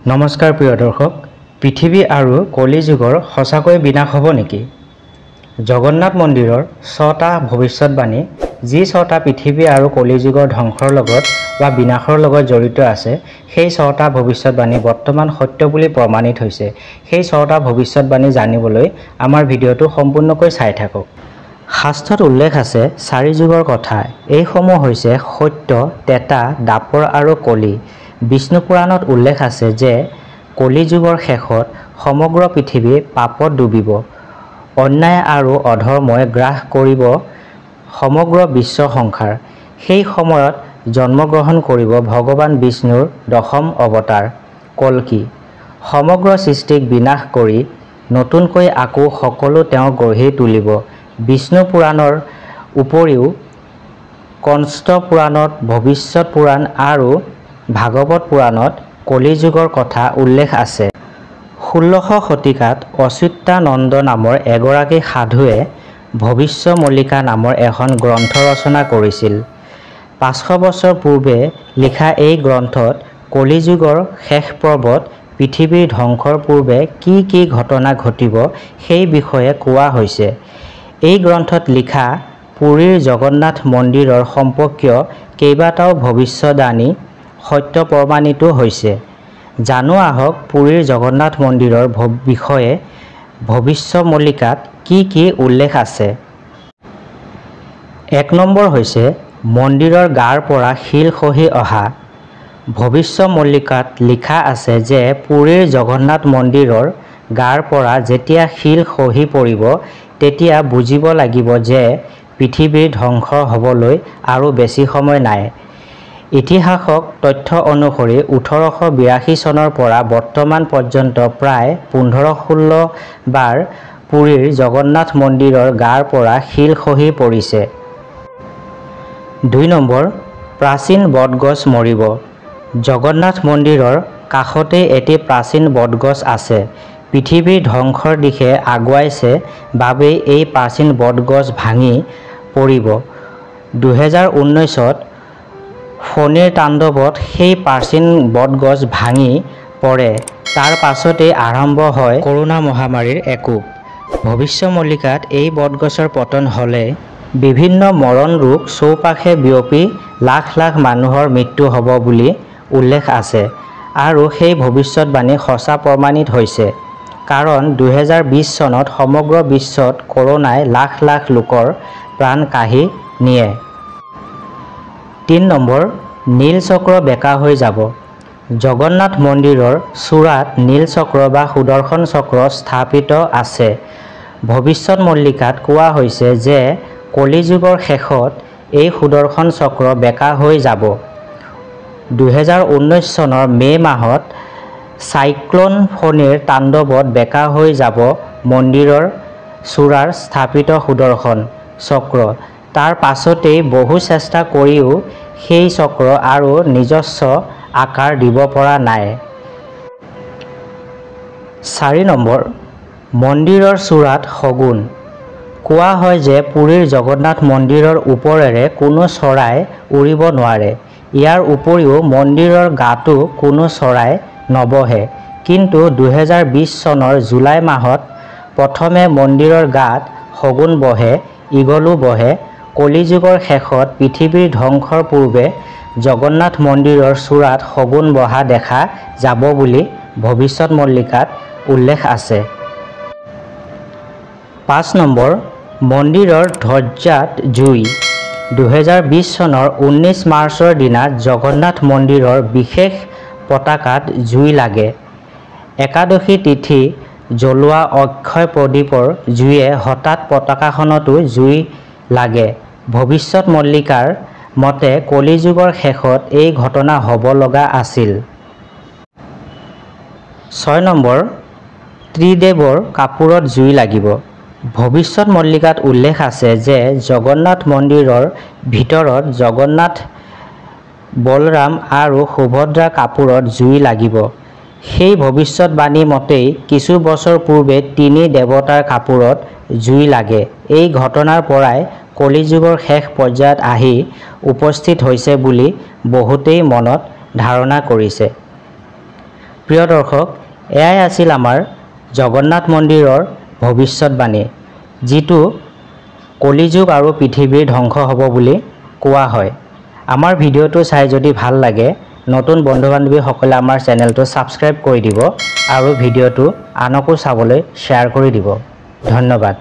নমস্কাৰ প্ৰিয় দৰ্শক, পৃথিৱী আৰু কলি যুগৰ সঁচাকৈ বিনাশ হ'ব নেকি? জগন্নাথ মন্দিৰৰ 6টা ভৱিষ্যতবাণী, যি 6টা পৃথিৱী আৰু কলি যুগৰ ধ্বংসৰ লগত বা বিনাশৰ লগত জড়িত আছে, সেই 6টা ভৱিষ্যতবাণী বৰ্তমান সত্য বুলি প্ৰমাণিত হৈছে। সেই 6টা ভৱিষ্যতবাণী জানিবলৈ আমাৰ ভিডিঅ'টো সম্পূৰ্ণকৈ চাই থাকক। শাস্ত্ৰত উল্লেখ আছে 4 যুগৰ কথা। এইসমূহ হৈছে সত্য, ত্ৰেতা, দ্বাপৰ আৰু কলি। বিষ্ণু পুৰাণত উল্লেখ আছে যে কলি যুগৰ শেষত সমগ্ৰ পৃথিৱী পাপত ডুবিব, অন্যায় আৰু অধৰ্মই গ্ৰাস কৰিব সমগ্ৰ বিশ্ব সংসাৰ। সেই সময়ত জন্মগ্ৰহণ কৰিব ভগৱান বিষ্ণুৰ 10ম অৱতাৰ কল্কি। সমগ্ৰ সৃষ্টিক বিনাশ কৰি নতুনকৈ আকৌ সকলো তেওঁ গঢ়ি তুলিব। বিষ্ণু পুৰাণৰ উপৰিও কংস্ত পুৰাণত, ভৱিষ্যত পুৰাণ আৰু ভাগৱত পুৰাণত কলি যুগৰ কথা উল্লেখ আছে। 16শ শতিকাত অচ্যুতানন্দ নামৰ এগৰাকী সাধুৱে ভৱিষ্যমল্লিকা নামৰ এখন গ্ৰন্থ ৰচনা কৰিছিল। 500 বছৰ পূৰ্বে লিখা এই গ্ৰন্থত কলি যুগৰ শেষ পৰ্বত পৃথিৱীৰ ধ্বংসৰ পূৰ্বে কি কি ঘটনা ঘটিব সেই বিষয়ে কোৱা হৈছে। এই গ্ৰন্থত লিখা পুৰীৰ জগন্নাথ মন্দিৰৰ সম্পৰ্কীয় কেইবাটাও ভৱিষ্যতবাণী সত্য প্ৰমাণিত হৈছে। জানো আহক পুৰীৰ জগন্নাথ মন্দিৰৰ বিষয়ে ভৱিষ্যমল্লিকাত কি কি উল্লেখ আছে। 1 নম্বৰ হৈছে মন্দিৰৰ গাৰ পৰা শিল খহি অহা। ভৱিষ্যমল্লিকাত লিখা আছে যে পুৰীৰ জগন্নাথ মন্দিৰৰ গাৰ পৰা যেতিয়া শিল খহি পৰিব, তেতিয়া বুজিব লাগিব যে পৃথিৱীৰ ধ্বংস হ'বলৈ আৰু বেছি সময় নাই। ইতিহাসক তথ্য অনুসৰি 1882 চনৰ পৰা বৰ্তমান পৰ্যন্ত প্ৰায় 15-16 বাৰ পুৰীৰ জগন্নাথ মন্দিৰৰ গাৰ পৰা শিল খহি পৰিছে। 2 নম্বৰ, প্ৰাচীন বটগছ মৰিব। জগন্নাথ মন্দিৰৰ কাষতেই এটি প্ৰাচীন বটগছ আছে। পৃথিৱীৰ ধ্বংসৰ দিশে আগুৱাইছে বাবেই এই প্ৰাচীন বটগছ ভাঙি পৰিব। 2019ত ফণীৰ তাণ্ডৱত সেই প্ৰাচীন বটগছ ভাঙি পৰে। তাৰ পাছতেই আৰম্ভ হয় কৰোনা মহামাৰীৰ একোপ। ভৱিষ্যমল্লিকাত এই বটগছৰ পতন হ'লে বিভিন্ন মৰণ ৰোগ চৌপাশে বিয়পি লাখ লাখ মানুহৰ মৃত্যু হ'ব বুলি উল্লেখ আছে। আৰু সেই ভৱিষ্যতবাণী সঁচা প্ৰমাণিত হৈছে। কাৰণ 2020 চনত সমগ্ৰ বিশ্বত কৰোনাই লাখ লাখ লোকৰ প্ৰাণ কাঢ়ি নিয়ে। 3 নম্বৰ, নীল চক্ৰ বেঁকা হৈ যাব। জগন্নাথ মন্দিৰৰ চূড়াত নীল চক্ৰ বা সুদৰ্শন চক্ৰ স্থাপিত আছে। ভৱিষ্যতমল্লিকাত কোৱা হৈছে যে কলি যুগৰ শেষত এই সুদৰ্শন চক্ৰ বেঁকা হৈ যাব। 2019 চনৰ মে' মাহত চাইক্লন ফণীৰ তাণ্ডৱত বেঁকা হৈ যাব মন্দিৰৰ চূড়াৰ স্থাপিত সুদৰ্শন চক্ৰ। তাৰ পাছতেই বহু চেষ্টা কৰিও সেই চক্ৰ আৰু নিজস্ব আকাৰ দিব পৰা নাই। 4 নম্বৰ, মন্দিৰৰ চূড়াত শগুন। কোৱা হয় যে পুৰীৰ জগন্নাথ মন্দিৰৰ ওপৰেৰে কোনো চৰাই উৰিব নোৱাৰে। ইয়াৰ উপৰিও মন্দিৰৰ গাতো কোনো চৰাই নবহে। কিন্তু 2020 চনৰ জুলাই মাহত প্ৰথমে মন্দিৰৰ গাত শগুন বহে, ঈগলো বহে। কলি যুগৰ শেষত পৃথিৱীৰ ধ্বংসৰ পূৰ্বে জগন্নাথ মন্দিৰৰ চূড়াত শগুন বহা দেখা যাব বুলি ভৱিষ্যতমল্লিকাত উল্লেখ আছে। 5 নম্বৰ, মন্দিৰৰ ধ্বজাত জুই। 2020 চনৰ 19 মাৰ্চৰ দিনা জগন্নাথ মন্দিৰৰ বিশেষ পতাকাত জুই লাগে। একাদশী তিথি জ্বলোৱা অক্ষয় প্ৰদীপৰ জুইয়ে হঠাৎ পতাকাখনতো জুই লাগে। ভৱিষ্যতমল্লিকাৰ মতে কলি যুগৰ শেষত এই ঘটনা হ'ব লগা আছিল। 6 নম্বৰ, ত্ৰিদেৱৰ কাপোৰত জুই লাগিব। ভৱিষ্যতমল্লিকাত উল্লেখ আছে যে জগন্নাথ মন্দিৰৰ ভিতৰত জগন্নাথ, বলৰাম আৰু সুভদ্ৰাৰ কাপোৰত জুই লাগিব। সেই ভৱিষ্যতবাণী মতেই কিছু বছৰ পূৰ্বে 3 দেৱতাৰ কাপোৰত জুই লাগে। এই ঘটনাৰ পৰাই কলি যুগৰ শেষ পৰ্যায়ত আহি উপস্থিত হৈছে বুলি বহুতেই মনত ধাৰণা কৰিছে। প্ৰিয় দৰ্শক, এয়াই আছিল আমাৰ জগন্নাথ মন্দিৰৰ ভৱিষ্যতবাণী, যিটো কলিযুগ আৰু পৃথিৱীৰ ধ্বংস হ'ব বুলি কোৱা হয়। আমাৰ ভিডিঅ'টো চাই যদি ভাল লাগে, নতুন বন্ধু-বান্ধৱীসকলে আমাৰ চেনেলটো ছাবস্ক্ৰাইব কৰি দিব আৰু ভিডিঅ'টো আনকো চাবলৈ শ্বেয়াৰ কৰি দিব। ধন্যবাদ।